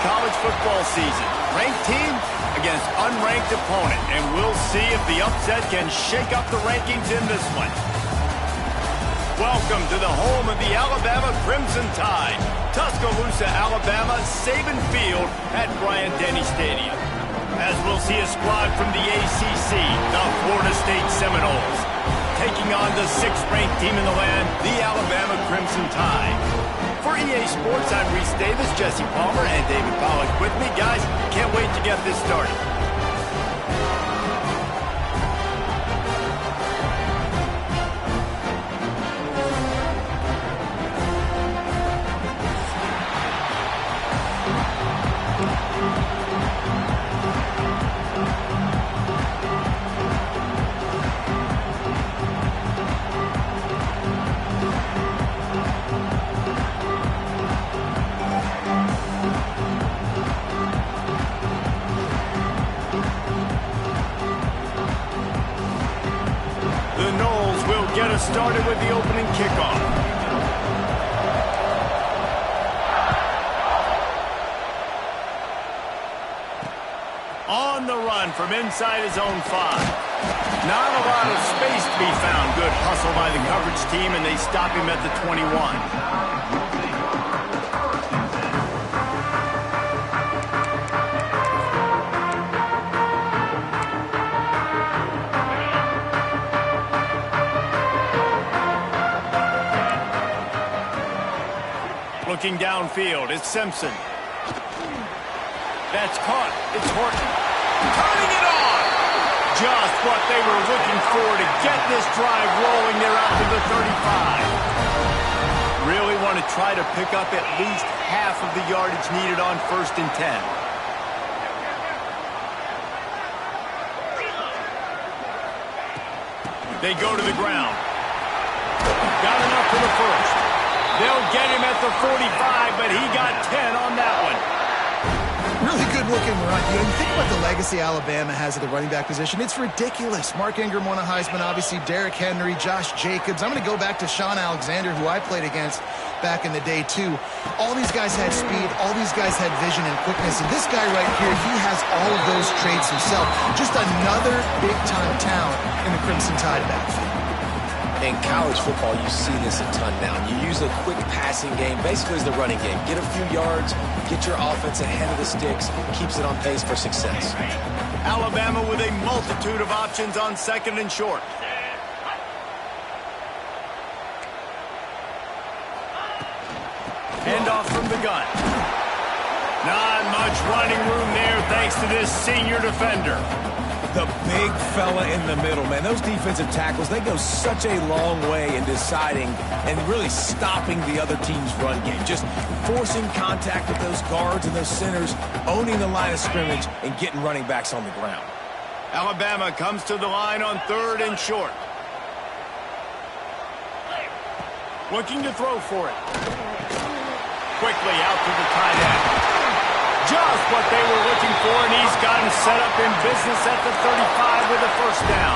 college football season. Ranked team against unranked opponent, and we'll see if the upset can shake up the rankings in this one. Welcome to the home of the Alabama Crimson Tide, Tuscaloosa, Alabama, Saban Field at Bryant-Denny Stadium. As we'll see a squad from the ACC, the Florida State Seminoles, taking on the 6th-ranked team in the land, the Alabama Crimson Tide. For EA Sports, I'm Reese Davis, Jesse Palmer, and David Pollack with me. Guys, can't wait to get this started. Get us started with the opening kickoff. On the run from inside his own 5. Not a lot of space to be found. Good hustle by the coverage team, and they stop him at the 21. Looking downfield, it's Simpson. That's caught. It's Horton. Turning it on! Just what they were looking for to get this drive rolling. They're out to the 35. Really want to try to pick up at least half of the yardage needed on 1st and 10. They go to the ground. Got enough for the first. They'll get him at the 45, but he got 10 on that one. Really good-looking run. You think about the legacy Alabama has at the running back position. It's ridiculous. Mark Ingram won a Heisman, obviously. Derrick Henry, Josh Jacobs. I'm going to go back to Sean Alexander, who I played against back in the day, too. All these guys had speed. All these guys had vision and quickness. And this guy right here, he has all of those traits himself. Just another big-time talent in the Crimson Tide backfield. In college football, you see this a ton now. You use a quick passing game, basically as the running game. Get a few yards, get your offense ahead of the sticks, keeps it on pace for success. Alabama with a multitude of options on 2nd and short. Handoff from the gun. Not much running room there thanks to this senior defender. The big fella in the middle, man. Those defensive tackles, they go such a long way in deciding and really stopping the other team's run game. Just forcing contact with those guards and those centers, owning the line of scrimmage, and getting running backs on the ground. Alabama comes to the line on 3rd and short. Looking to throw for it. Quickly out to the tight end. Just what they were looking for, and he's gotten set up in business at the 35 with a 1st down.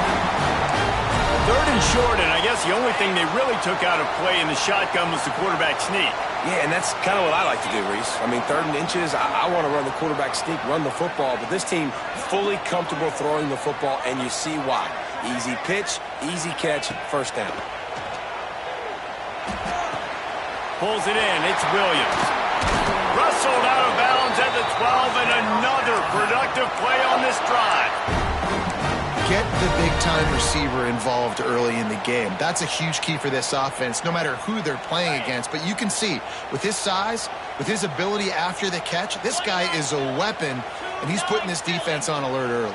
3rd and short, and I guess the only thing they really took out of play in the shotgun was the quarterback sneak. Yeah, and that's kind of what I like to do, Reese. I mean, 3rd and inches, I want to run the quarterback sneak, run the football, but this team fully comfortable throwing the football, and you see why. Easy pitch, easy catch, 1st down. Pulls it in, it's Williams. Wrestled out of bounds at the 12, and another productive play on this drive. Get the big-time receiver involved early in the game. That's a huge key for this offense, no matter who they're playing against. But you can see, with his size, with his ability after the catch, this guy is a weapon, and he's putting this defense on alert early.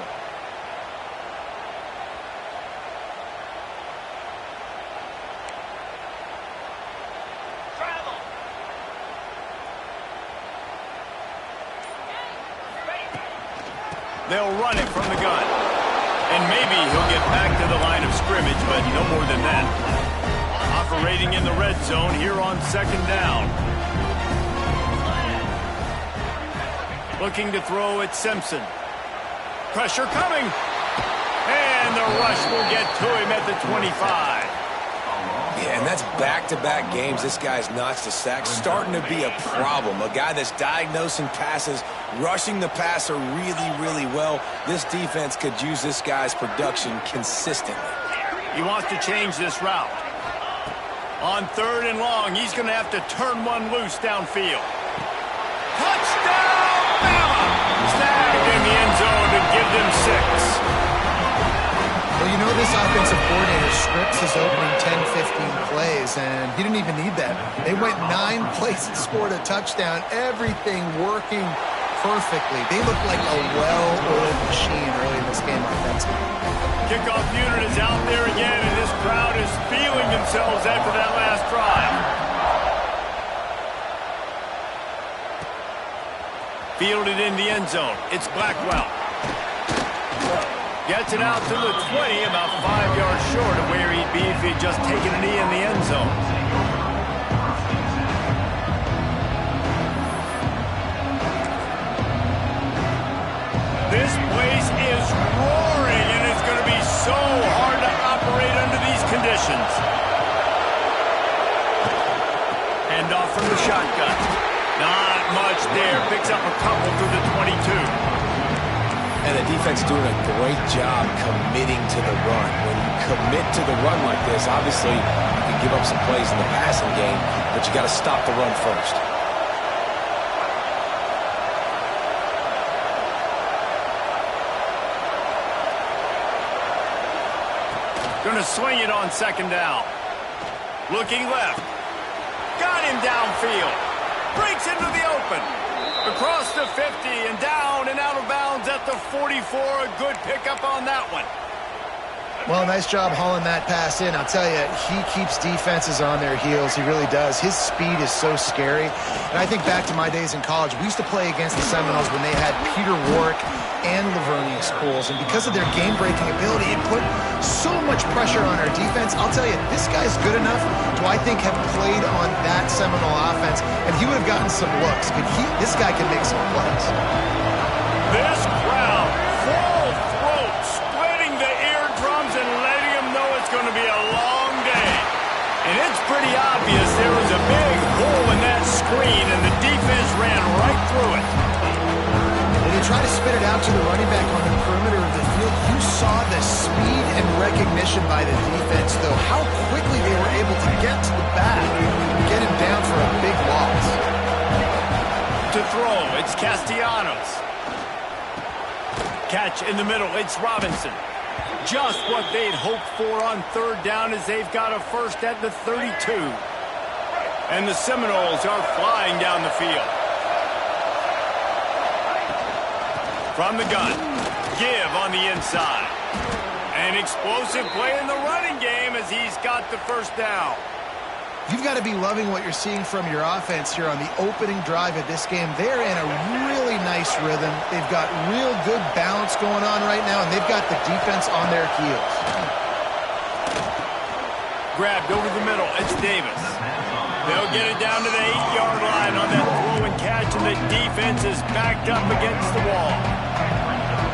They'll run it from the gun. And maybe he'll get back to the line of scrimmage, but no more than that. Operating in the red zone here on 2nd down. Looking to throw at Simpson. Pressure coming. And the rush will get to him at the 25. Yeah, and that's back-to-back games. This guy's notched the sack, starting to be a problem. A guy that's diagnosing passes, rushing the passer really, really well. This defense could use this guy's production consistently. He wants to change this route. On 3rd and long, he's going to have to turn one loose downfield. Touchdown, Bama! Snagged in the end zone to give them 6. Well, you know this offensive coordinator scripts his opening 10-15 plays, and he didn't even need that. They went 9 plays and scored a touchdown. Everything working perfectly. They looked like a well-oiled machine early in this game offensively. Kickoff unit is out there again, and this crowd is feeling themselves after that last drive. Fielded in the end zone. It's Blackwell. Gets it out to the 20, about 5 yards short of where he'd be if he'd just taken a knee in the end zone. This place is roaring, and it's going to be so hard to operate under these conditions. Hand off from the shotgun. Not much there. Picks up a couple through the 22. And the defense doing a great job committing to the run. When you commit to the run like this, obviously you can give up some plays in the passing game, but you got to stop the run first. Going to swing it on 2nd down. Looking left. Got him downfield. Breaks into the open. Across the 50 and down and out of bounds at the 44. A good pickup on that one. Well, nice job hauling that pass in. I'll tell you, he keeps defenses on their heels. He really does. His speed is so scary. And I think back to my days in college. We used to play against the Seminoles when they had Peter Warrick and Lavernia schools. And because of their game-breaking ability, it put so much pressure on our defense. I'll tell you, this guy's good enough to, I think, have played on that Seminole offense. And he would have gotten some looks. This guy can make some plays. This crowd, full throat, splitting the eardrums and letting them know it's going to be a long day. And it's pretty obvious there was a big hole in that screen, and the defense ran right through it. When they try to spit it out to the running back on the perimeter of the field, you saw the speed and recognition by the defense, though, how quickly they were able to get to the back and get him down for a big loss. To throw, it's Castellanos. Catch in the middle, it's Robinson. Just what they'd hoped for on 3rd down as they've got a first at the 32. And the Seminoles are flying down the field. From the gun, give on the inside. An explosive play in the running game as he's got the first down. You've got to be loving what you're seeing from your offense here on the opening drive of this game. They're in a really nice rhythm. They've got real good balance going on right now, and they've got the defense on their heels. Grabbed over the middle. It's Davis. They'll get it down to the 8-yard line on that throw and catch, and the defense is backed up against the wall.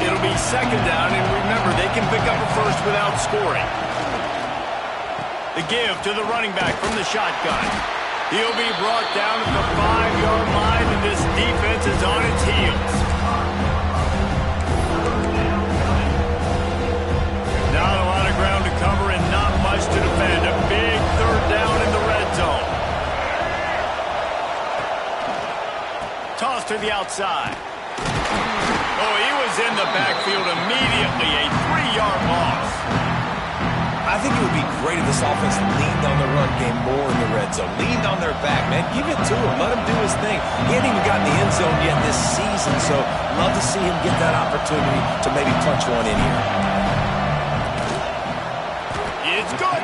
It'll be 2nd down, and remember, they can pick up a first without scoring. The give to the running back from the shotgun. He'll be brought down at the 5-yard line, and this defense is on its heels. Not a lot of ground to cover and not much to defend. A big 3rd down in the red zone. Toss to the outside. Oh, he was in the backfield immediately. A 3-yard loss. I think it would be great if this offense leaned on the run game more in the red zone. Leaned on their back, man. Give it to him. Let him do his thing. He hasn't even gotten the end zone yet this season, so love to see him get that opportunity to maybe punch one in here. It's good.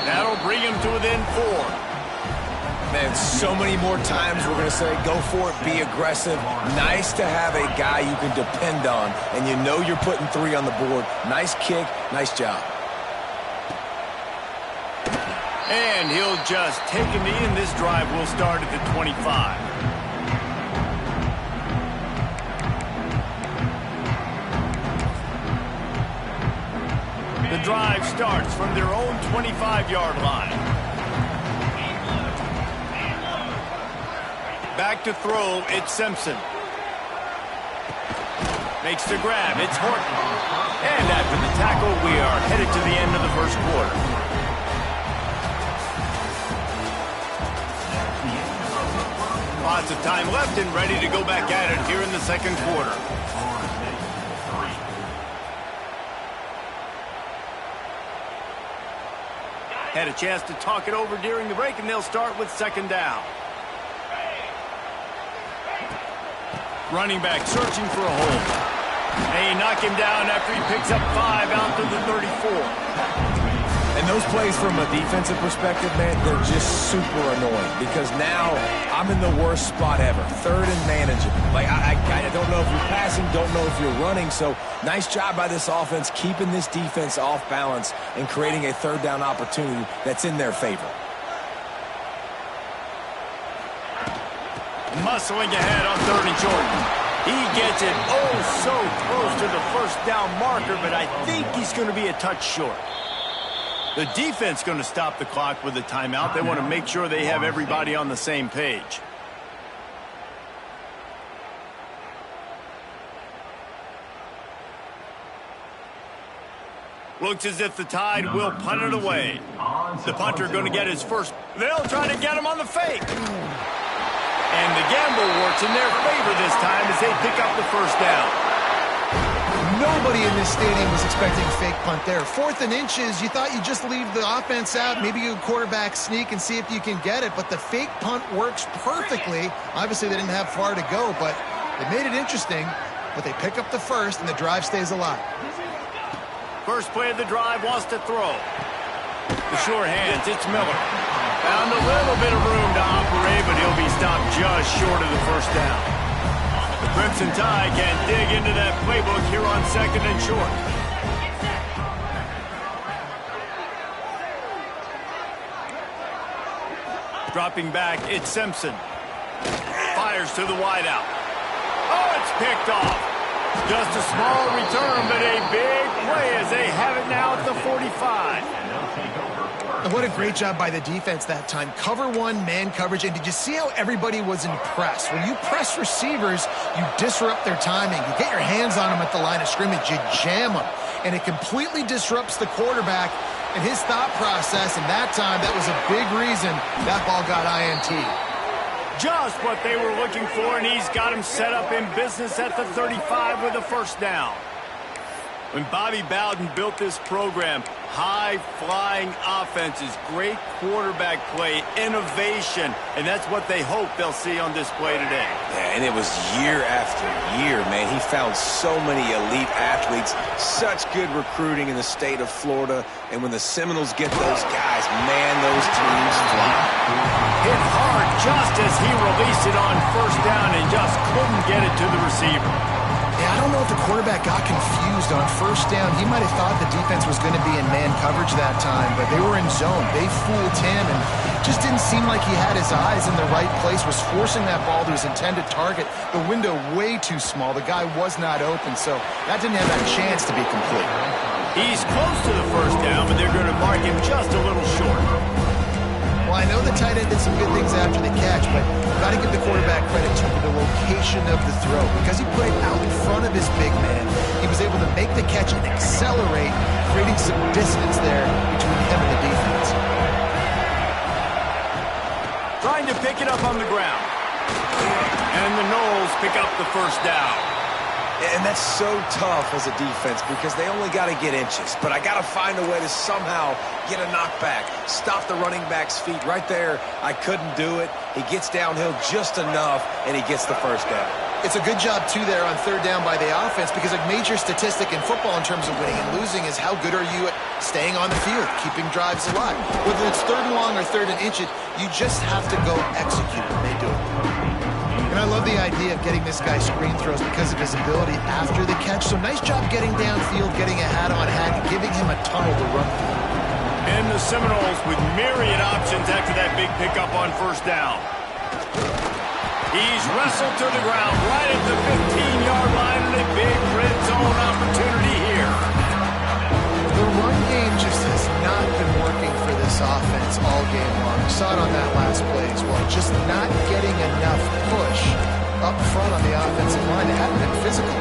That'll bring him to within 4. Man, so many more times we're going to say, go for it, be aggressive. Nice to have a guy you can depend on, and you know you're putting 3 on the board. Nice kick, nice job. And he'll just take a knee, and this drive will start at the 25. The drive starts from their own 25-yard line. Back to throw, it's Simpson. Makes the grab, it's Horton. And after the tackle, we are headed to the end of the first quarter. Lots of time left and ready to go back at it here in the second quarter. Had a chance to talk it over during the break, and they'll start with second down. Running back searching for a hole. They knock him down after he picks up 5 out to the 34. And those plays from a defensive perspective, man, they're just super annoying because now I'm in the worst spot ever. Third and manageable. Like, I don't know if you're passing, don't know if you're running. So nice job by this offense keeping this defense off balance and creating a third down opportunity that's in their favor. Muscling ahead on third and short. He gets it oh so close to the first down marker, but I think he's going to be a touch short. The defense going to stop the clock with a timeout. They want to make sure they have everybody on the same page. Looks as if the Tide will punt it away. The punter going to get his first. They'll try to get him on the fake. And the gamble works in their favor this time as they pick up the first down. Nobody in this stadium was expecting a fake punt there. 4th and inches, you thought you'd just leave the offense out, maybe you quarterback sneak and see if you can get it, but the fake punt works perfectly. Obviously, they didn't have far to go, but they made it interesting, but they pick up the first, and the drive stays alive. First play of the drive wants to throw. The sure hands, it's Miller. Found a little bit of room to operate, but he'll be stopped just short of the first down. The Crimson Tide can dig into that playbook here on second and short. Dropping back, it's Simpson. Fires to the wideout. Oh, it's picked off. Just a small return, but a big play as they have it now at the 45. And what a great job by the defense that time. Cover one, man coverage, and did you see how everybody was impressed? When you press receivers, you disrupt their timing. You get your hands on them at the line of scrimmage, you jam them, and it completely disrupts the quarterback and his thought process, and that time, that was a big reason that ball got INT. Just what they were looking for, and he's got him set up in business at the 35 with a first down. When Bobby Bowden built this program, high-flying offenses, great quarterback play, innovation, and that's what they hope they'll see on display today. Yeah, and it was year after year, man. He found so many elite athletes, such good recruiting in the state of Florida, and when the Seminoles get those guys, man, those teams fly. Hit hard just as he released it on first down and just couldn't get it to the receiver. Yeah, I don't know if the quarterback got confused on first down. He might have thought the defense was going to be in man coverage that time, but they were in zone. They fooled him and just didn't seem like he had his eyes in the right place, was forcing that ball to his intended target. The window way too small. The guy was not open, so that didn't have that chance to be complete. He's close to the first down, but they're going to mark him just a little short. Well, I know the tight end did some good things after the catch, but you've got to give the quarterback credit to the location of the throw. Because he put it out in front of his big man, he was able to make the catch and accelerate, creating some distance there between him and the defense. Trying to pick it up on the ground. And the Noles pick up the first down. And that's so tough as a defense because they only got to get inches. But I got to find a way to somehow get a knockback, stop the running back's feet right there. I couldn't do it. He gets downhill just enough, and he gets the first down. It's a good job, too, there on third down by the offense because a major statistic in football in terms of winning and losing is how good are you at staying on the field, keeping drives alive. Whether it's third and long or third and inches, you just have to go execute, and they do it. And I love the idea of getting this guy screen throws because of his ability after the catch. So nice job getting downfield, getting a hat-on-hat, and giving him a tunnel to run through. And the Seminoles with myriad options after that big pickup on first down. He's wrestled to the ground right at the 15-yard line and a big red zone opportunity here. The run game just has not been working for this this offense all game long. We saw it on that last play as well. Just not getting enough push up front on the offensive line. It hadn't been physical.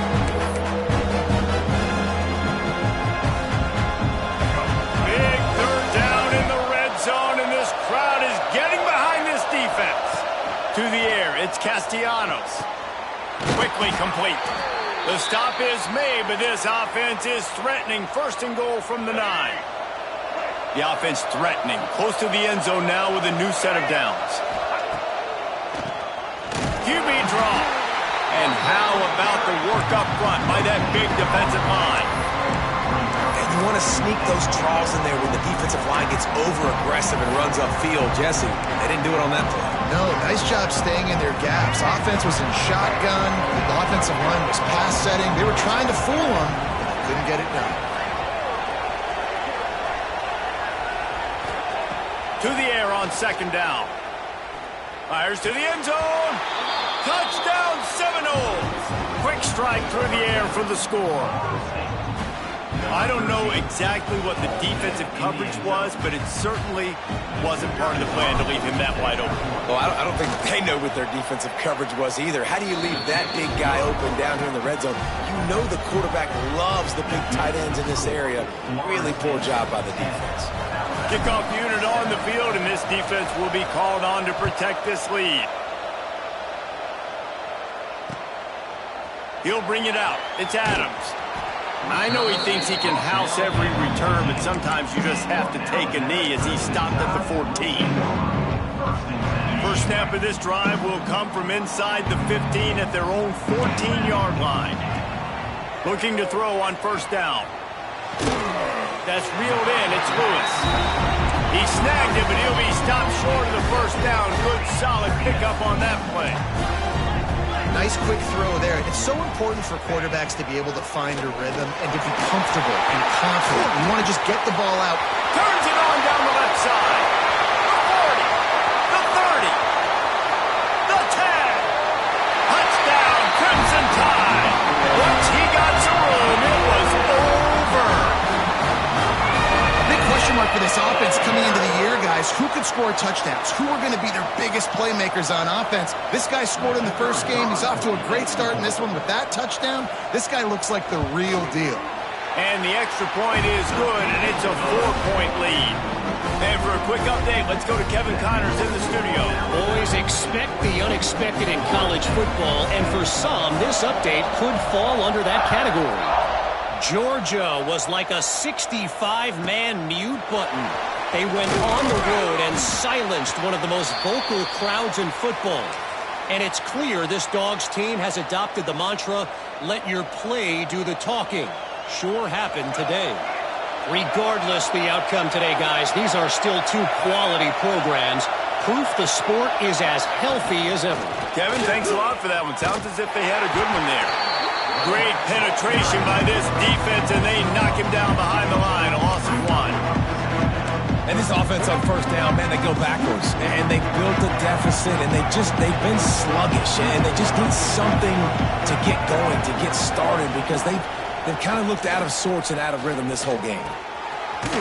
Big third down in the red zone, and this crowd is getting behind this defense. To the air, it's Castellanos. Quickly complete. The stop is made, but this offense is threatening. First and goal from the 9. The offense threatening. Close to the end zone now with a new set of downs. QB draw. And how about the work up front by that big defensive line? And you want to sneak those draws in there when the defensive line gets over-aggressive and runs upfield. Jesse, they didn't do it on that play. No, nice job staying in their gaps. Offense was in shotgun. The offensive line was pass setting. They were trying to fool them, but they couldn't get it done. To the air on second down. Fires to the end zone. Touchdown Seminoles. Quick strike through the air for the score. I don't know exactly what the defensive coverage was, but it certainly wasn't part of the plan to leave him that wide open. Well, I don't think they know what their defensive coverage was either. How do you leave that big guy open down here in the red zone? You know the quarterback loves the big tight ends in this area. Really poor job by the defense. Kickoff unit on the field, and this defense will be called on to protect this lead. He'll bring it out. It's Adams. I know he thinks he can house every return, but sometimes you just have to take a knee as he stopped at the 14. First snap of this drive will come from inside the 15 at their own 14-yard line. Looking to throw on first down. That's reeled in. It's Lewis. He snagged it, but he'll be stopped short of the first down. Good, solid pickup on that play. Nice quick throw there. It's so important for quarterbacks to be able to find a rhythm and to be comfortable and confident. You want to just get the ball out. Turns it on down the left side. The 40. The 30. The 10. Touchdown, Crimson Tide. Once he got some room, it was over. Big question mark for this offense coming into the year, guys. Who could score touchdowns? Who are going to be their biggest playmakers on offense? This guy scored in the first game. He's off to a great start in this one with that touchdown. This guy looks like the real deal. And the extra point is good, and it's a 4-point lead. And for a quick update, let's go to Kevin Connors in the studio. Boys, expect the unexpected in college football, and for some, this update could fall under that category. Georgia was like a 65-man mute button. They went on the road and silenced one of the most vocal crowds in football. And it's clear this Dogs team has adopted the mantra, let your play do the talking. Sure happened today. Regardless the outcome today, guys, these are still two quality programs. Proof the sport is as healthy as ever. Kevin, thanks a lot for that one. Sounds as if they had a good one there. Great penetration by this defense, and they knock him down behind the line. A loss of 1. And this offense on first down, man, they go backwards. And they built a deficit, and they've been sluggish. And they just need something to get going, to get started, because they've kind of looked out of sorts and out of rhythm this whole game.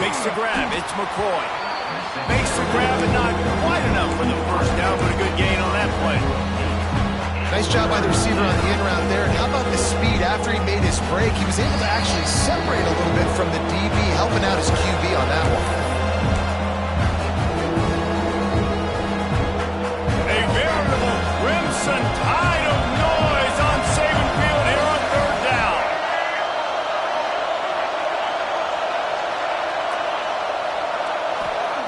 Makes the grab. It's McCoy. Makes the grab and not quite enough for the first down, but a good gain on that play. Nice job by the receiver on the in-route there. And how about the speed after he made his break? He was able to actually separate a little bit from the DB, helping out his QB on that one. A veritable crimson tide of noise on Saban Field here on third down.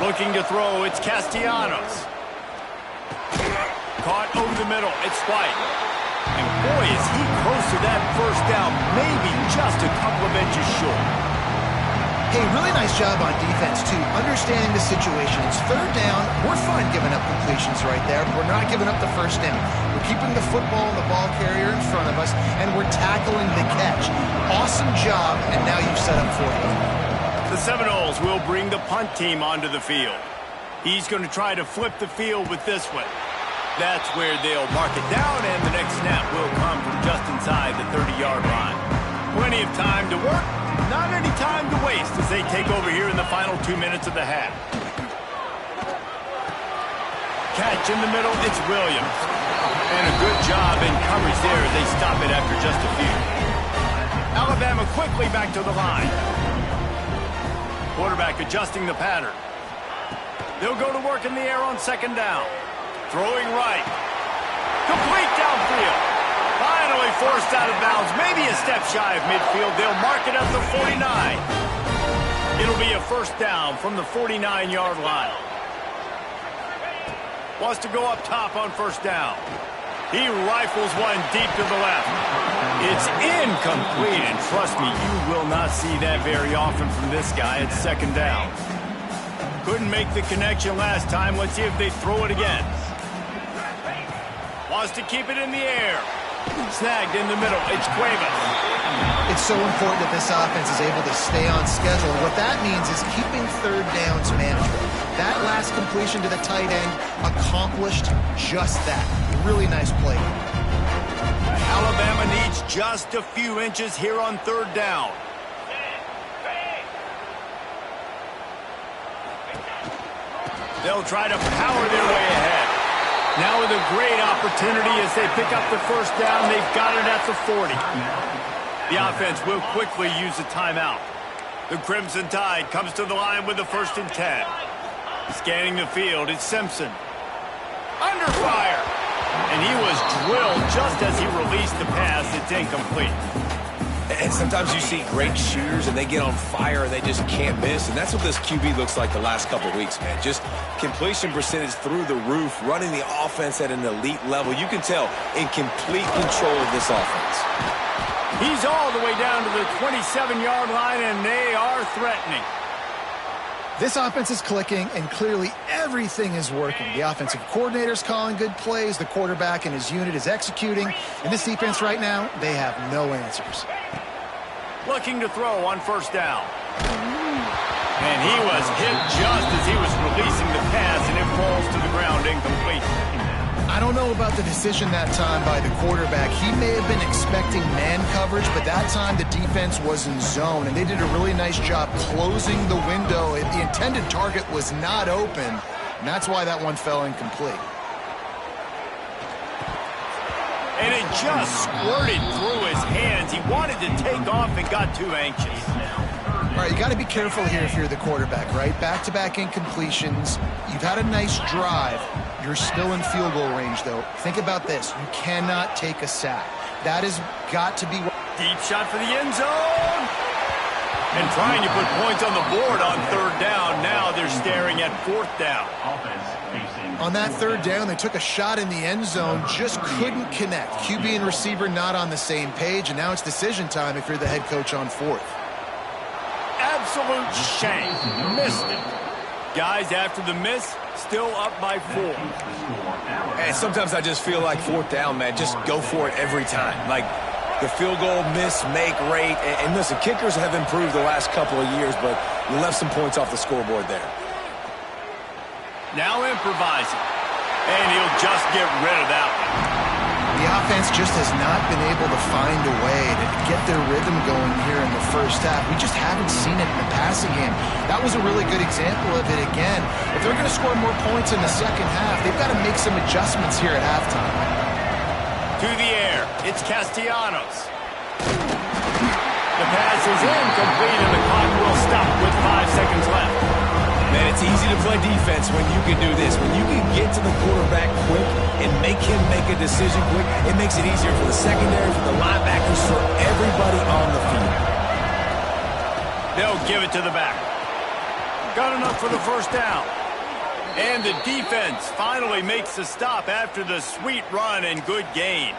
Looking to throw, it's Castellanos. Caught over the middle, it's White. And boy, is he close to that first down, maybe just a couple of inches short. Hey, really nice job on defense, too. Understanding the situation. It's third down. We're fine giving up completions right there, but we're not giving up the first down. We're keeping the football and the ball carrier in front of us, and we're tackling the catch. Awesome job, and now you've set up fourth down. The Seminoles will bring the punt team onto the field. He's going to try to flip the field with this one. That's where they'll mark it down, and the next snap will come from just inside the 30-yard line. Plenty of time to work, not any time to waste as they take over here in the final 2 minutes of the half. catch in the middle. It's Williams. And a good job in coverage there. They stop it after just a few. Alabama quickly back to the line. Quarterback adjusting the pattern. They'll go to work in the air on second down. Throwing right. Complete downfield. Finally forced out of bounds. Maybe a step shy of midfield. They'll mark it at the 49. It'll be a first down from the 49-yard line. Wants to go up top on first down. He rifles one deep to the left. It's incomplete, and trust me, you will not see that very often from this guy at second down. Couldn't make the connection last time. Let's see if they throw it again. Wants to keep it in the air. Snagged in the middle. It's Cuevas. It's so important that this offense is able to stay on schedule. And what that means is keeping third downs manageable. That last completion to the tight end accomplished just that. Really nice play. Alabama needs just a few inches here on third down. They'll try to power their way ahead. Now with a great opportunity as they pick up the first down. They've got it at the 40. The offense will quickly use a timeout. The Crimson Tide comes to the line with the 1st and 10. Scanning the field, it's Simpson. Under fire. And he was drilled just as he released the pass. It's incomplete. And sometimes you see great shooters and they get on fire and they just can't miss. And that's what this QB looks like the last couple of weeks, man. Just completion percentage through the roof, running the offense at an elite level. You can tell in complete control of this offense. He's all the way down to the 27-yard line, and they are threatening. This offense is clicking, and clearly everything is working. The offensive coordinator's calling good plays. The quarterback and his unit is executing. And this defense right now, they have no answers. Looking to throw on first down. And he was hit just as he was releasing the pass, and it falls to the ground incomplete. I don't know about the decision that time by the quarterback. He may have been expecting man coverage, but that time the defense was in zone, and they did a really nice job closing the window. The intended target was not open, and that's why that one fell incomplete. And it just squirted through his hands. He wanted to take off and got too anxious. All right, you got to be careful here if you're the quarterback, right? Back-to-back incompletions. You've had a nice drive. You're still in field goal range, though. Think about this. You cannot take a sack. That has got to be... Deep shot for the end zone. And trying to put points on the board on third down. Now they're staring at fourth down. On that third down, they took a shot in the end zone, just couldn't connect. QB and receiver not on the same page, and now it's decision time if you're the head coach on fourth. Absolute shame. Missed it. Guys, after the miss, still up by 4. And sometimes I just feel like fourth down, man, just go for it every time. Like the field goal miss, make rate. And listen, kickers have improved the last couple of years, but you left some points off the scoreboard there. Now improvising. And he'll just get rid of that one. The offense just has not been able to find a way to get their rhythm going here in the first half. We just haven't seen it in the passing game. That was a really good example of it again. If they're going to score more points in the second half, they've got to make some adjustments here at halftime. To the air, it's Castellanos. The pass is incomplete, and the clock will stop with 5 seconds left. Man, it's easy to play defense when you can do this. When you can get to the quarterback quick and make him make a decision quick, it makes it easier for the secondary, for the linebackers, for everybody on the field. They'll give it to the back. Got enough for the first down. And the defense finally makes the stop after the sweet run and good gain.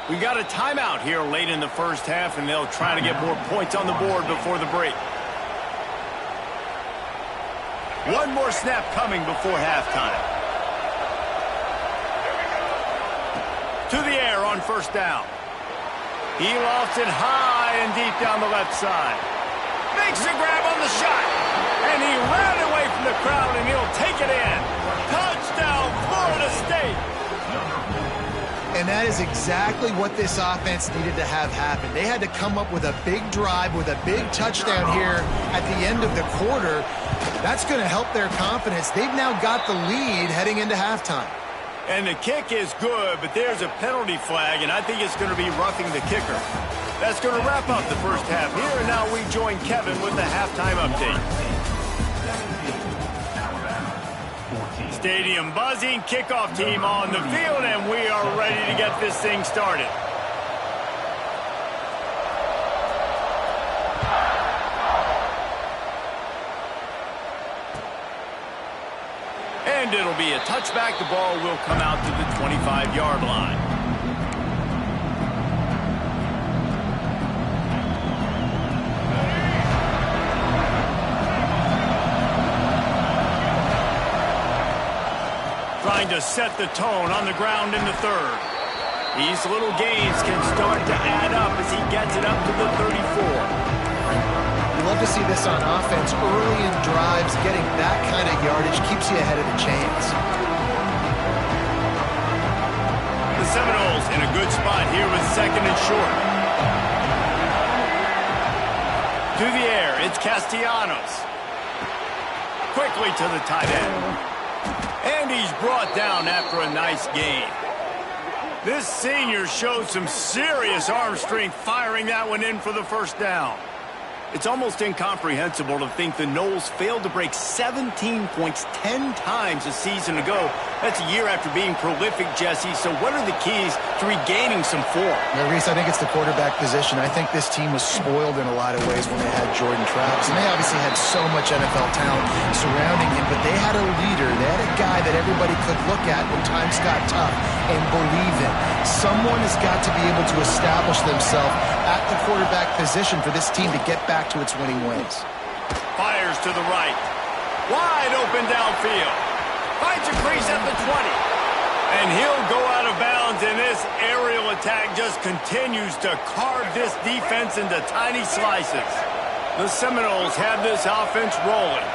We got a timeout here late in the first half, and they'll try to get more points on the board before the break. One more snap coming before halftime. To the air on first down. He lofts it high and deep down the left side. Makes the grab on the shot. And he ran away from the crowd, and he'll take it in. Touchdown, Florida State. And that is exactly what this offense needed to have happen. They had to come up with a big drive with a big touchdown here at the end of the quarter. That's going to help their confidence. They've now got the lead heading into halftime. And the kick is good, but there's a penalty flag, and I think it's going to be roughing the kicker. That's going to wrap up the first half here, and now we join Kevin with the halftime update. Stadium buzzing, kickoff team on the field, and we are ready to get this thing started. And it'll be a touchback. The ball will come out to the 25-yard line. Trying to set the tone on the ground in the third. These little gains can start to add up as he gets it up to the 34. You love to see this on offense. Early in drives, getting that kind of yardage keeps you ahead of the chains. The Seminoles in a good spot here with second and short. To the air, it's Castellanos. Quickly to the tight end. And he's brought down after a nice gain. This senior showed some serious arm strength firing that one in for the first down. It's almost incomprehensible to think the Noles failed to break 17 points 10 times a season ago. That's a year after being prolific, Jesse. So what are the keys to regaining some form? Yeah, Reese, I think it's the quarterback position. I think this team was spoiled in a lot of ways when they had Jordan Travis. And they obviously had so much NFL talent surrounding him, but they had a leader. They had a guy that everybody could look at when times got tough and believe in. Someone has got to be able to establish themselves at the quarterback position for this team to get back to its winning ways. Fires to the right. Wide open downfield. Finds a crease at the 20. And he'll go out of bounds, and this aerial attack just continues to carve this defense into tiny slices. The Seminoles have this offense rolling.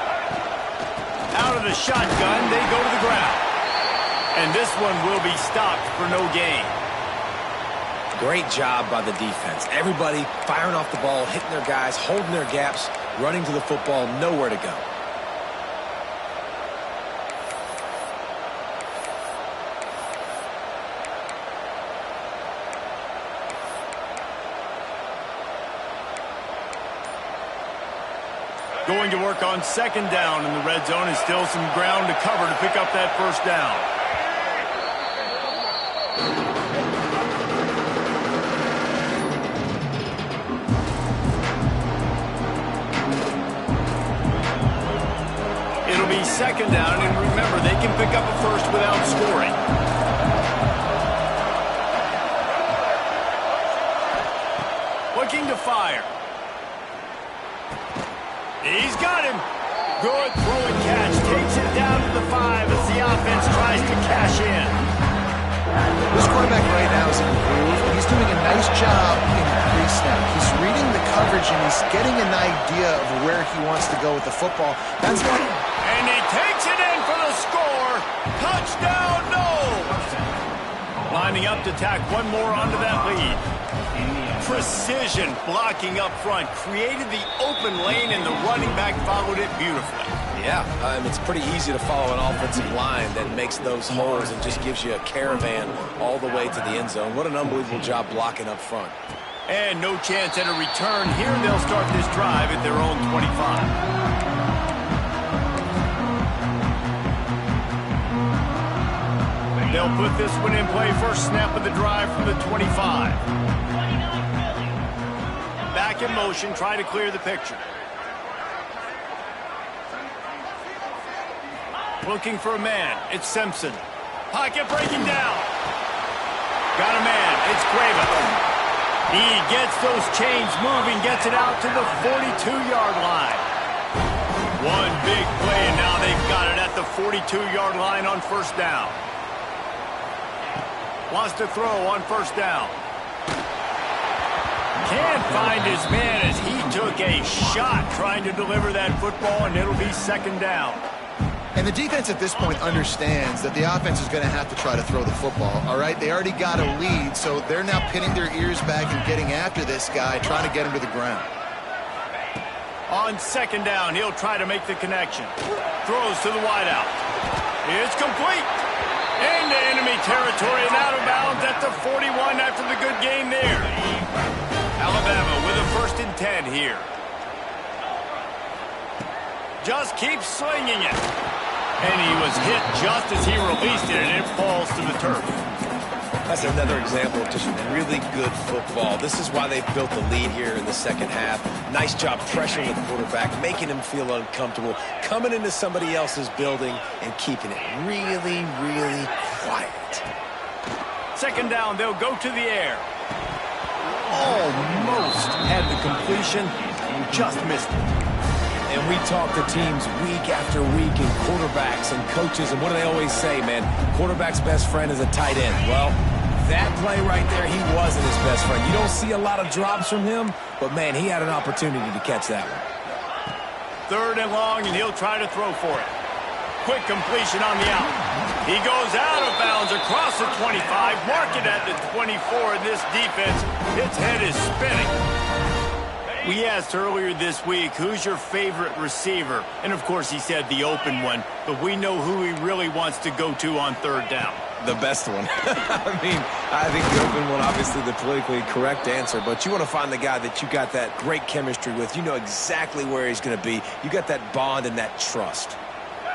Out of the shotgun, they go to the ground. And this one will be stopped for no gain. Great job by the defense. Everybody firing off the ball, hitting their guys, holding their gaps, running to the football, nowhere to go. Going to work on second down in the red zone, and still some ground to cover to pick up that first down. It'll be second down, and remember, they can pick up a first without scoring. Looking to fire. He's got him. Good throw and catch. Takes it down to the 5 as the offense tries to cash in. This quarterback right now is improved. He's doing a nice job in pre-snap. He's reading the coverage, and he's getting an idea of where he wants to go with the football. That's what. And he takes it in for the score. Touchdown, Noles. Lining up to tack one more onto that lead. Precision blocking up front, created the open lane, and the running back followed it beautifully. Yeah, it's pretty easy to follow an offensive line that makes those holes and just gives you a caravan all the way to the end zone. What an unbelievable job blocking up front. And no chance at a return here. They'll start this drive at their own 25. They'll put this one in play. First snap of the drive from the 25. Back in motion, try to clear the picture. Looking for a man. It's Simpson. Pocket breaking down. Got a man. It's Cueva. He gets those chains moving, gets it out to the 42-yard line. One big play, and now they've got it at the 42-yard line on first down. Wants to throw on first down. Can't find his man as he took a shot trying to deliver that football, and it'll be second down. And the defense at this point understands that the offense is going to have to try to throw the football, all right? They already got a lead, so they're now pinning their ears back and getting after this guy, trying to get him to the ground. On second down, he'll try to make the connection. Throws to the wideout. It's complete. Into enemy territory and out of bounds at the 41 after the good game there. Alabama with a 1st and 10 here. Just keeps slinging it. And he was hit just as he released it, and it falls to the turf. That's another example of just really good football. This is why they built the lead here in the second half. Nice job pressuring the quarterback, making him feel uncomfortable, coming into somebody else's building and keeping it really, really quiet. Second down, they'll go to the air. Almost had the completion, just missed it. And we talk to teams week after week and quarterbacks and coaches, and what do they always say, man? Quarterback's best friend is a tight end. Well, that play right there, he wasn't his best friend. You don't see a lot of drops from him, but, man, he had an opportunity to catch that one. 3rd and long, and he'll try to throw for it. Quick completion on the out. He goes out of bounds across the 25, mark it at the 24, and this defense, its head is spinning. We asked earlier this week, who's your favorite receiver? And, of course, he said the open one, but we know who he really wants to go to on 3rd down. The best one. I think the open one, obviously the politically correct answer, but you want to find the guy that you got that great chemistry with. You know exactly where he's going to be. You got that bond and that trust.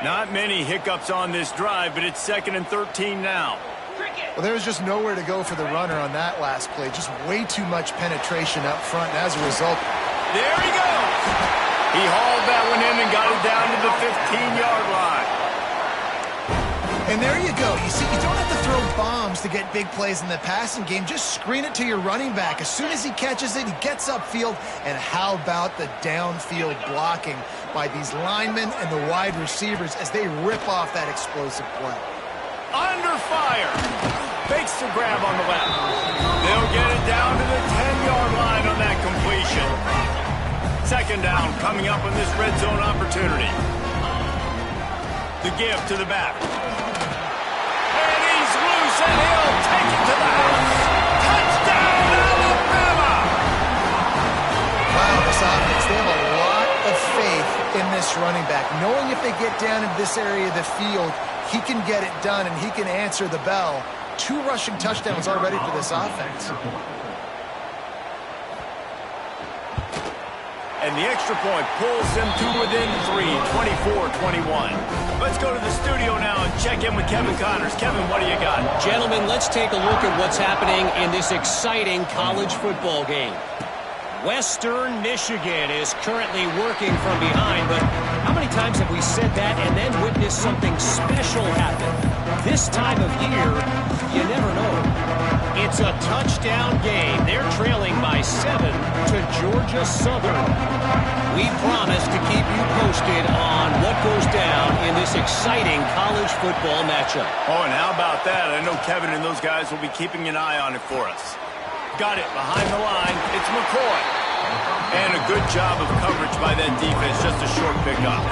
Not many hiccups on this drive, but it's 2nd and 13 now. Well, there was just nowhere to go for the runner on that last play. Just way too much penetration up front, and as a result... There he goes! He hauled that one in and got it down to the 15-yard line. And there you go. You see, you don't have to throw bombs to get big plays in the passing game. Just screen it to your running back. As soon as he catches it, he gets upfield. And how about the downfield blocking by these linemen and the wide receivers as they rip off that explosive play? Under fire. Fakes the grab on the left. They'll get it down to the 10-yard line on that completion. 2nd down coming up on this red zone opportunity. The give to the back. And he's loose and he'll take it to the house. Touchdown, Alabama! Wow, this offense, they have a lot of faith in this running back. Knowing if they get down into this area of the field, he can get it done and he can answer the bell. 2 rushing touchdowns already for this offense. And the extra point pulls them to within 3, 24-21. Let's go to the studio now and check in with Kevin Connors. Kevin, what do you got? Gentlemen, let's take a look at what's happening in this exciting college football game. Western Michigan is currently working from behind, but how many times have we said that and then witnessed something special happen? This time of year, you never know. It's a touchdown game. They're trailing by 7 to Georgia Southern. We promise to keep you posted on what goes down in this exciting college football matchup. Oh, and how about that? I know Kevin and those guys will be keeping an eye on it for us. Got it behind the line. It's McCoy. And a good job of coverage by that defense. Just a short pickup.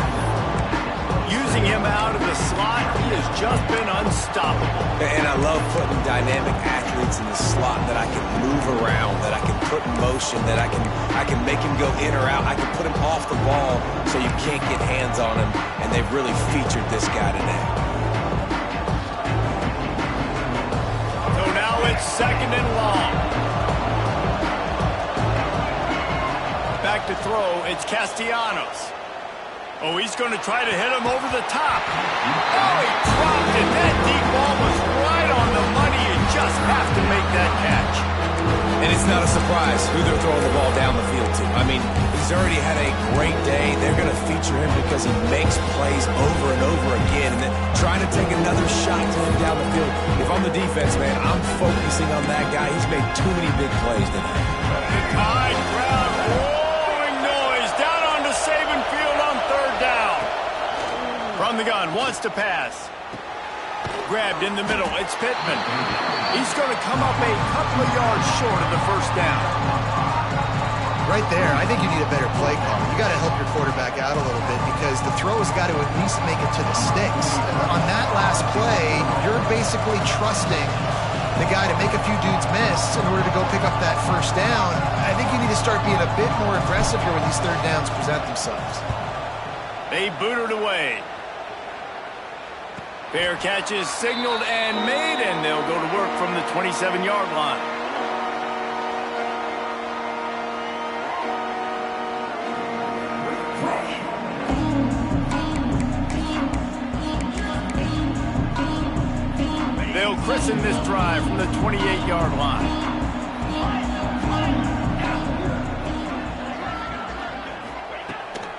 Using him out of the slot, he has just been unstoppable. And I love putting dynamic athletes in the slot that I can move around, that I can put in motion, that I can make him go in or out. I can put him off the ball so you can't get hands on him. And they've really featured this guy today. So now it's 2nd and long. Back to throw, it's Castellanos. Oh, he's going to try to hit him over the top. Oh, he dropped it. That deep ball was right on the money. You just have to make that catch. And it's not a surprise who they're throwing the ball down the field to. I mean, he's already had a great day. They're going to feature him because he makes plays over and over again. And then trying to take another shot to him down the field. If I'm the defense, man, I'm focusing on that guy. He's made too many big plays today. High ground, rolling noise. Down onto Saban Field on 3rd down. From the gun, wants to pass. Grabbed in the middle, it's Pittman. He's going to come up a couple of yards short of the 1st down. Right there, I think you need a better play call. You got to help your quarterback out a little bit because the throw has got to at least make it to the sticks. On that last play, you're basically trusting the guy to make a few dudes miss in order to go pick up that first down. I think you need to start being a bit more aggressive here when these third downs present themselves. They booted away. Fair catch is signaled and made, and they'll go to work from the 27-yard line. They'll christen this drive from the 28-yard line.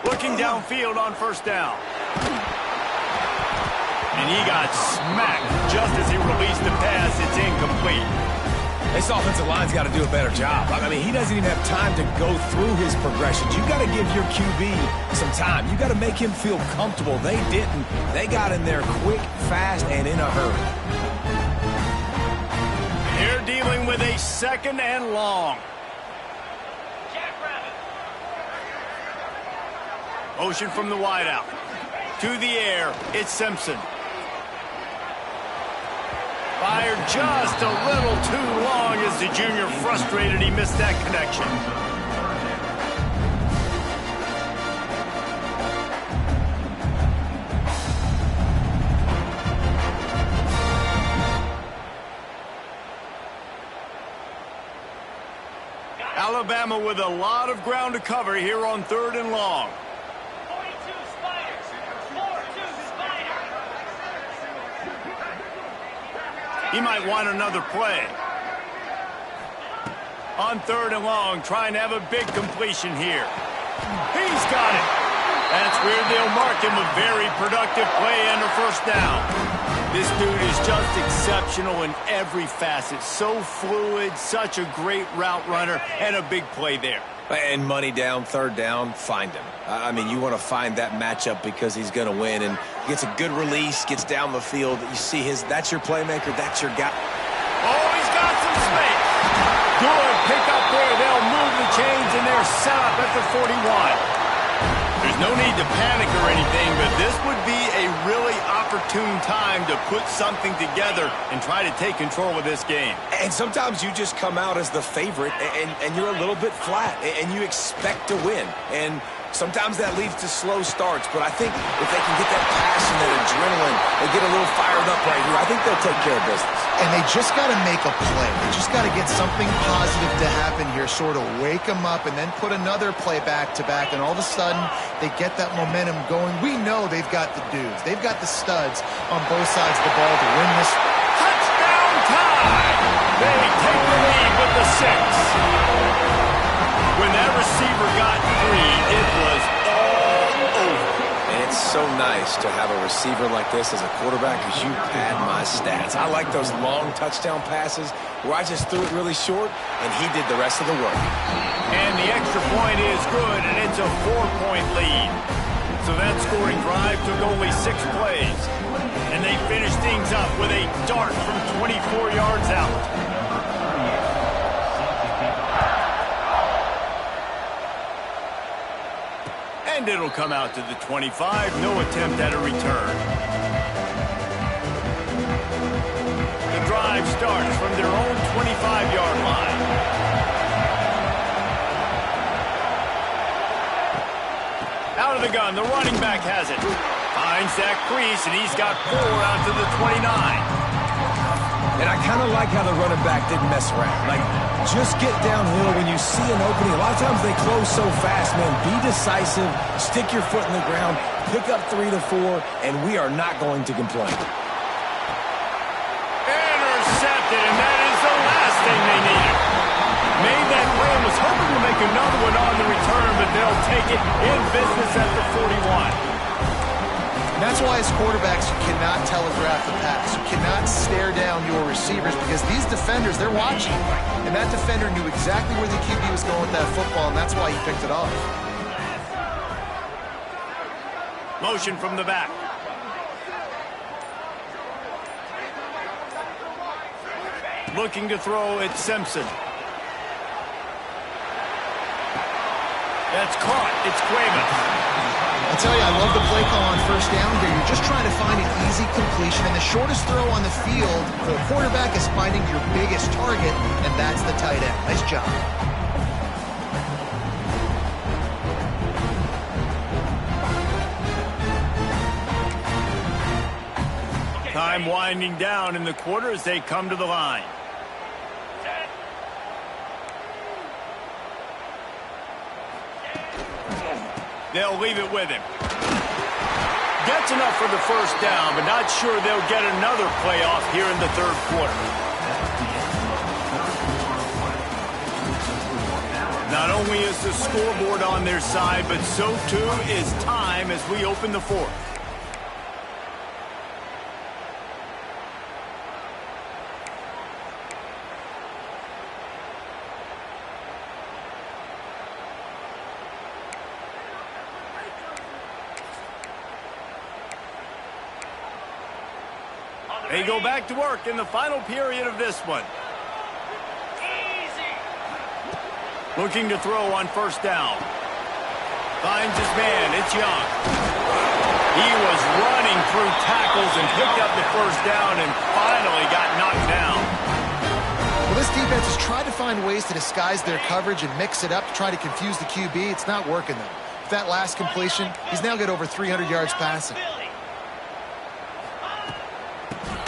Looking downfield on first down. And he got smacked just as he released the pass. It's incomplete. This offensive line's got to do a better job. I mean, he doesn't even have time to go through his progressions. You got to give your QB some time. You got to make him feel comfortable. They didn't. They got in there quick, fast, and in a hurry. They're dealing with a 2nd and long. Motion from the wideout. To the air, it's Simpson. Fired just a little too long as the junior frustrated he missed that connection. Alabama with a lot of ground to cover here on 3rd and long. He might want another play. On 3rd and long, trying to have a big completion here. He's got it. That's where they'll mark him a very productive play and a first down. This dude is just exceptional in every facet. So fluid, such a great route runner, and a big play there. And money down, 3rd down, find him. I mean, you want to find that matchup because he's going to win. And gets a good release, gets down the field. You see that's your playmaker, that's your guy. Oh, he's got some space. Good pick up there. They'll move the chains, and they're set up at the 41. There's no need to panic or anything, but this would be a really opportune time to put something together and try to take control of this game. And sometimes you just come out as the favorite, and you're a little bit flat, and you expect to win. And sometimes that leads to slow starts, but I think if they can get that passion, that adrenaline, they get a little fired up right here, I think they'll take care of business. And they just got to make a play. They just got to get something positive to happen here, sort of wake them up and then put another play back-to-back, and all of a sudden they get that momentum going. We know they've got the dudes. They've got the studs on both sides of the ball to win this. Touchdown time! They take the lead with the 6. When that receiver got 3, it was all over. And it's so nice to have a receiver like this as a quarterback because you pad my stats. I like those long touchdown passes where I just threw it really short and he did the rest of the work. And the extra point is good, and it's a 4-point lead. So that scoring drive took only 6 plays. And they finished things up with a dart from 24 yards out. And it'll come out to the 25. No attempt at a return. The drive starts from their own 25-yard line. Out of the gun, the running back has it. Finds that crease, and he's got 4 out to the 29. And I kind of like how the running back didn't mess around. Like, just get downhill when you see an opening. A lot of times they close so fast, man. Be decisive, stick your foot in the ground, pick up 3 to 4, and we are not going to complain. Intercepted, and that is the last thing they needed. Made that play and was hoping to make another one on the return, but they'll take it in business at the 41. And that's why as quarterbacks, you cannot telegraph the pass. You cannot stare down your receivers because these defenders, they're watching. And that defender knew exactly where the QB was going with that football, and that's why he picked it off. Motion from the back. Looking to throw, it's Simpson. That's caught. It's Cuevas. I tell you, I love the play call on first down here. You're just trying to find an easy completion, and the shortest throw on the field for a quarterback is finding your biggest target, and that's the tight end. Nice job. Time winding down in the quarter as they come to the line. They'll leave it with him. Gets enough for the first down, but not sure they'll get another playoff here in the third quarter. Not only is the scoreboard on their side, but so too is time as we open the fourth. They go back to work in the final period of this one. Looking to throw on first down. Finds his man. It's Young. He was running through tackles and picked up the first down and finally got knocked down. Well, this defense has tried to find ways to disguise their coverage and mix it up to try to confuse the QB. It's not working, though. With that last completion, he's now got over 300 yards passing.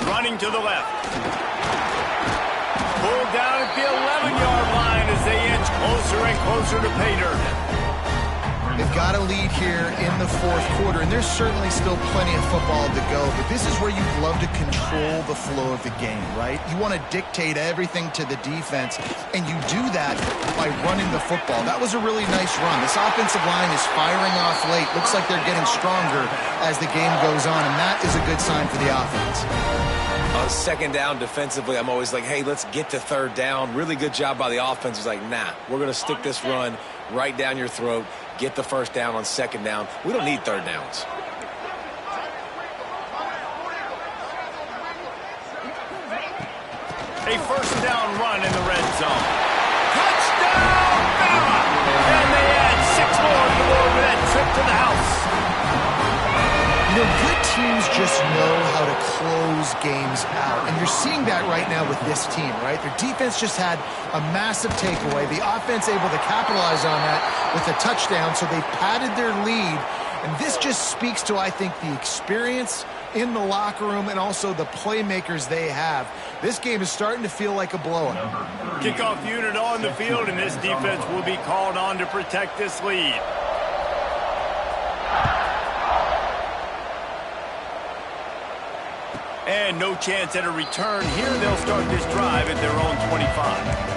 Running to the left. Pulled down at the 11-yard line as they inch closer and closer to pay dirt. They've got a lead here in the fourth quarter, and there's certainly still plenty of football to go, but this is where you'd love to control the flow of the game, right? You want to dictate everything to the defense, and you do that by running the football. That was a really nice run. This offensive line is firing off late. Looks like they're getting stronger as the game goes on, and that is a good sign for the offense. On second down defensively, I'm always like, hey, let's get to third down. Really good job by the offense. It's like, nah, we're going to stick this run right down your throat, get the first down on second down. We don't need third downs. A first down run in the red zone. Touchdown, Bama! And they add 6 more to go over that trip to the house. You know, good teams just know how to close games out, and you're seeing that right now with this team, right? Their defense just had a massive takeaway. The offense able to capitalize on that with a touchdown, so they padded their lead, and this just speaks to, I think, the experience in the locker room and also the playmakers they have. This game is starting to feel like a blowout. Kickoff unit on the field, and this defense will be called on to protect this lead. And no chance at a return here. They'll start this drive at their own 25.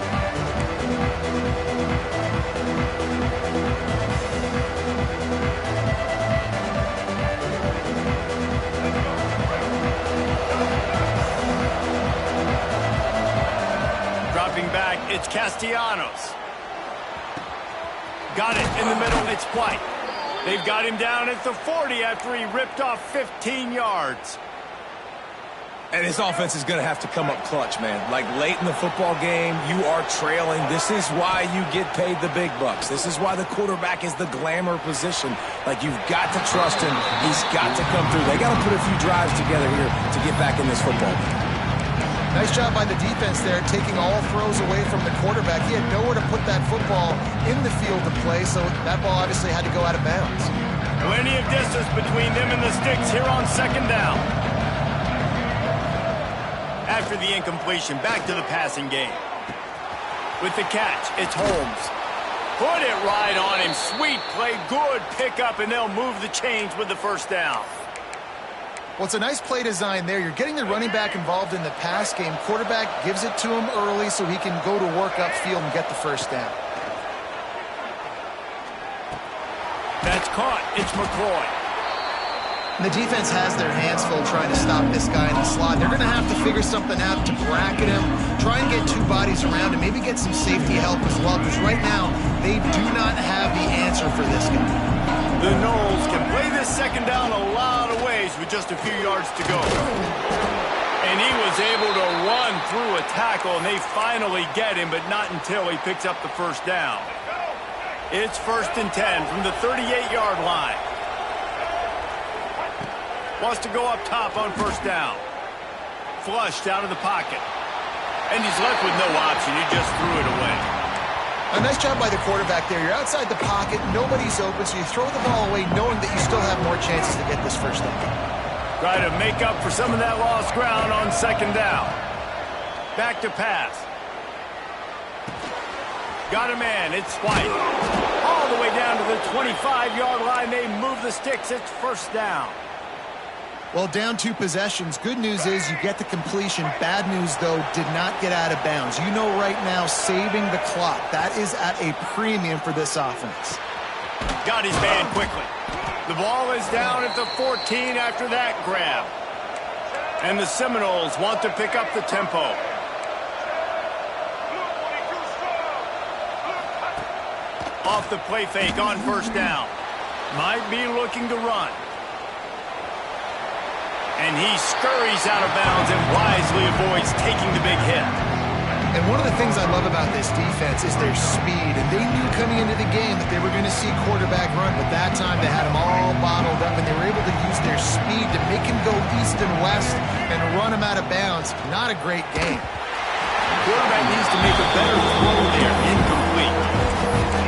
Dropping back, it's Castellanos. Got it in the middle, it's White. They've got him down at the 40 after he ripped off 15 yards. And this offense is going to have to come up clutch, man. Like late in the football game, you are trailing. This is why you get paid the big bucks. This is why the quarterback is the glamour position. Like, you've got to trust him. He's got to come through. They got to put a few drives together here to get back in this football game. Nice job by the defense there, taking all throws away from the quarterback. He had nowhere to put that football in the field to play, so that ball obviously had to go out of bounds. Plenty of distance between them and the sticks here on second down. After the incompletion, back to the passing game. With the catch, it's Holmes. Put it right on him. Sweet play, good pickup, and they'll move the chains with the first down. Well, it's a nice play design there. You're getting the running back involved in the pass game. Quarterback gives it to him early so he can go to work upfield and get the first down. That's caught. It's McCoy. And the defense has their hands full trying to stop this guy in the slot. They're going to have to figure something out to bracket him, try and get two bodies around him, maybe get some safety help as well, because right now they do not have the answer for this guy. The Knowles can play this second down a lot of ways with just a few yards to go. And he was able to run through a tackle, and they finally get him, but not until he picks up the first down. It's 1st and 10 from the 38-yard line. Wants to go up top on 1st down. Flushed out of the pocket. And he's left with no option. He just threw it away. A nice job by the quarterback there. You're outside the pocket. Nobody's open, so you throw the ball away knowing that you still have more chances to get this 1st down. Try to make up for some of that lost ground on 2nd down. Back to pass. Got a man. It's White. All the way down to the 25-yard line. They move the sticks. It's 1st down. Well, down 2 possessions. Good news is you get the completion. Bad news, though, did not get out of bounds. You know right now, saving the clock. That is at a premium for this offense. Got his man quickly. The ball is down at the 14 after that grab. And the Seminoles want to pick up the tempo. Off the play fake on 1st down. Might be looking to run. And he scurries out of bounds and wisely avoids taking the big hit. And one of the things I love about this defense is their speed. And they knew coming into the game that they were going to see quarterback run, but that time they had him all bottled up, and they were able to use their speed to make him go east and west and run him out of bounds. Not a great game. Quarterback needs to make a better throw there. Incomplete.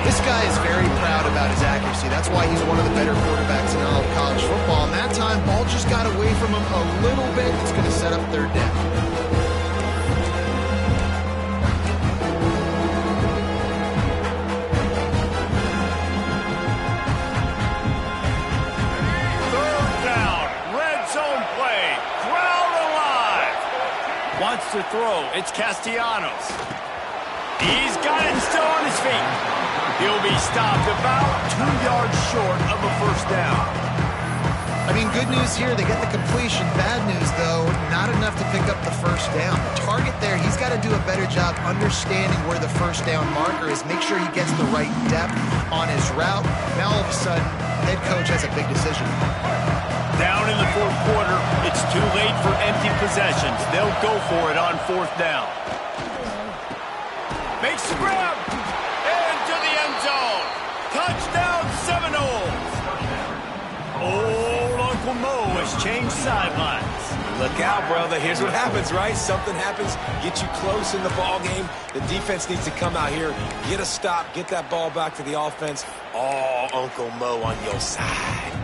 This guy is very proud about his accuracy. That's why he's one of the better quarterbacks in all of college football. And that time, ball just got away from him a little bit. It's going to set up 3rd down. Wants to throw. It's Castellanos. He's got it still on his feet. He'll be stopped about 2 yards short of a 1st down. I mean, good news here. They get the completion. Bad news, though, not enough to pick up the 1st down. The target there, he's got to do a better job understanding where the 1st down marker is. Make sure he gets the right depth on his route. Now, all of a sudden, head coach has a big decision. Down in the 4th quarter, it's too late for empty possessions. They'll go for it on 4th down. Makes the grab. Into the end zone. Touchdown Seminoles. Old Uncle Mo has changed sidelines. Look out, brother. Here's what happens, right? Something happens, get you close in the ball game. The defense needs to come out here, get a stop, get that ball back to the offense. Oh, Uncle Mo on your side.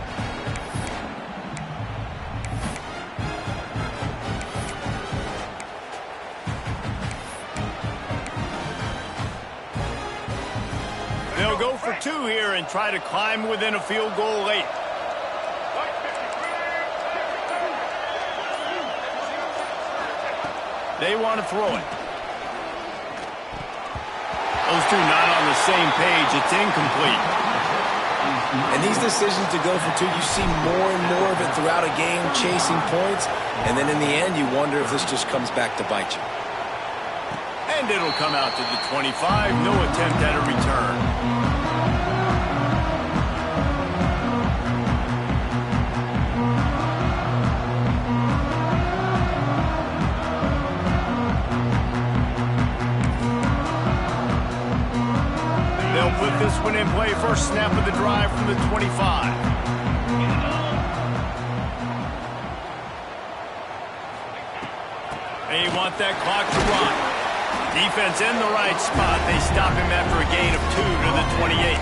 They'll go for 2 here and try to climb within a field goal late. They want to throw it. Those two not on the same page. It's incomplete. And these decisions to go for 2, you see more and more of it throughout a game, chasing points. And then in the end, you wonder if this just comes back to bite you. And it'll come out to the 25. No attempt at a return. They'll put this one in play. First snap of the drive from the 25. They want that clock to run. Defense in the right spot. They stop him after a gain of 2 to the 28.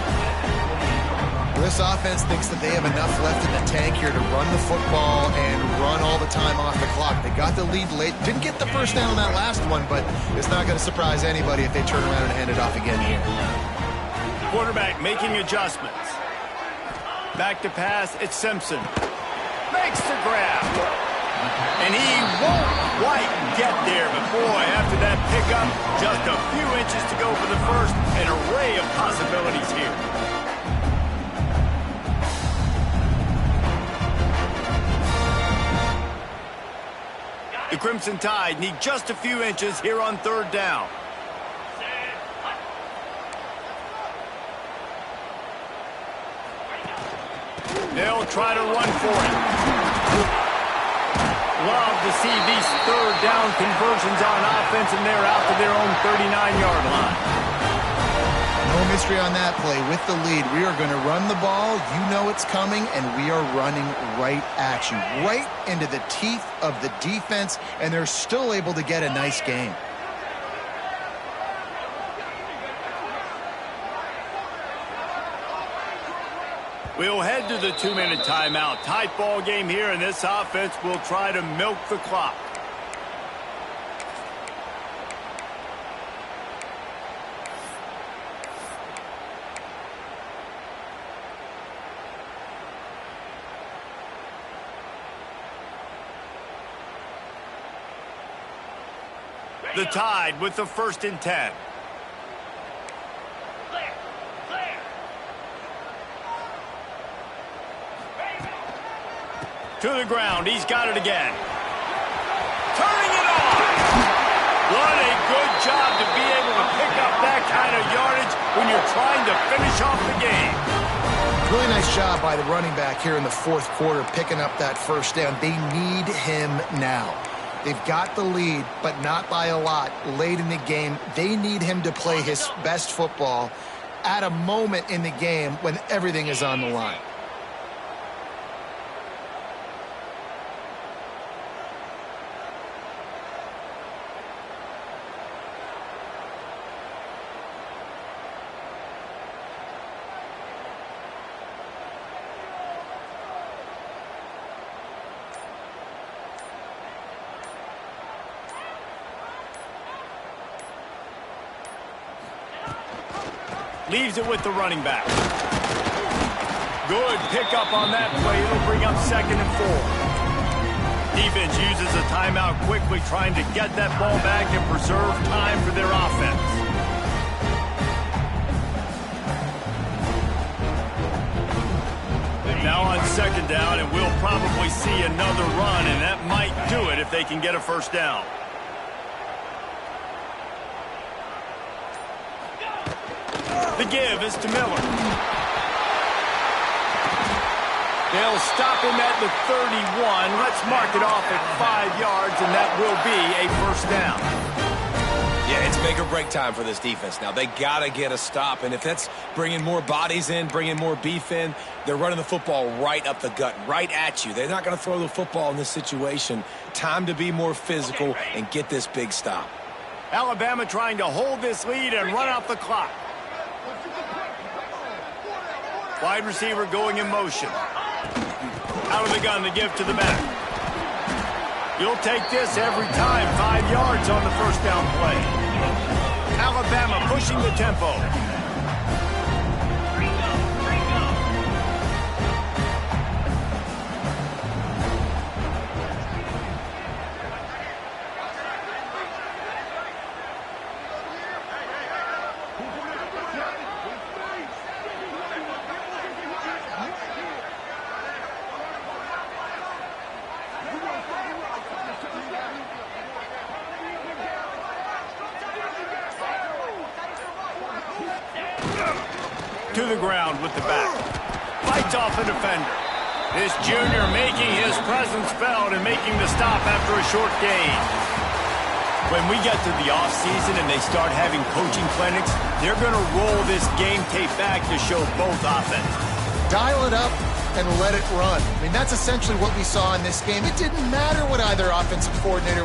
This offense thinks that they have enough left in the tank here to run the football and run all the time off the clock. They got the lead late. Didn't get the 1st down on that last one, but it's not going to surprise anybody if they turn around and hand it off again here. Quarterback making adjustments. Back to pass. It's Simpson. Makes the grab. And he won't quite get there, but boy, after that pickup, just a few inches to go for the 1st. An array of possibilities here. The Crimson Tide need just a few inches here on 3rd down. They'll try to run for it. Love to see these 3rd down conversions on offense, and they're out to their own 39-yard line. No No mystery on that play. With the lead, we are going to run the ball. You know it's coming, and we are running right at you, right into the teeth of the defense, and they're still able to get a nice game. We'll head to the 2-minute timeout. Tight ball game here, and this offense will try to milk the clock. The Tide with the 1st and 10. To the ground. He's got it again. Turning it on. What a good job to be able to pick up that kind of yardage when you're trying to finish off the game. Really nice job by the running back here in the 4th quarter, picking up that 1st down. They need him now. They've got the lead, but not by a lot late in the game. They need him to play his best football at a moment in the game when everything is on the line. Leaves it with the running back. Good pickup on that play. It'll bring up 2nd and 4. Defense uses a timeout quickly, trying to get that ball back and preserve time for their offense. Now on 2nd down, and we'll probably see another run, and that might do it if they can get a 1st down. The give is to Miller. They'll stop him at the 31. Let's mark it off at 5 yards, and that will be a 1st down. Yeah, it's make or break time for this defense now. They got to get a stop, and if that's bringing more bodies in, bringing more beef in, they're running the football right up the gut, right at you. They're not going to throw the football in this situation. Time to be more physical and get this big stop. Alabama trying to hold this lead and run out the clock. Wide receiver going in motion. Out of the gun to give to the back. You'll take this every time. 5 yards on the 1st down play. Alabama pushing the tempo. To the ground with the back. Fights off a defender. This junior making his presence felt and making the stop after a short gain. When we get to the offseason and they start having coaching clinics, they're going to roll this game tape back to show both offenses. Dial it up and let it run. I mean, that's essentially what we saw in this game. It didn't matter what either offensive coordinator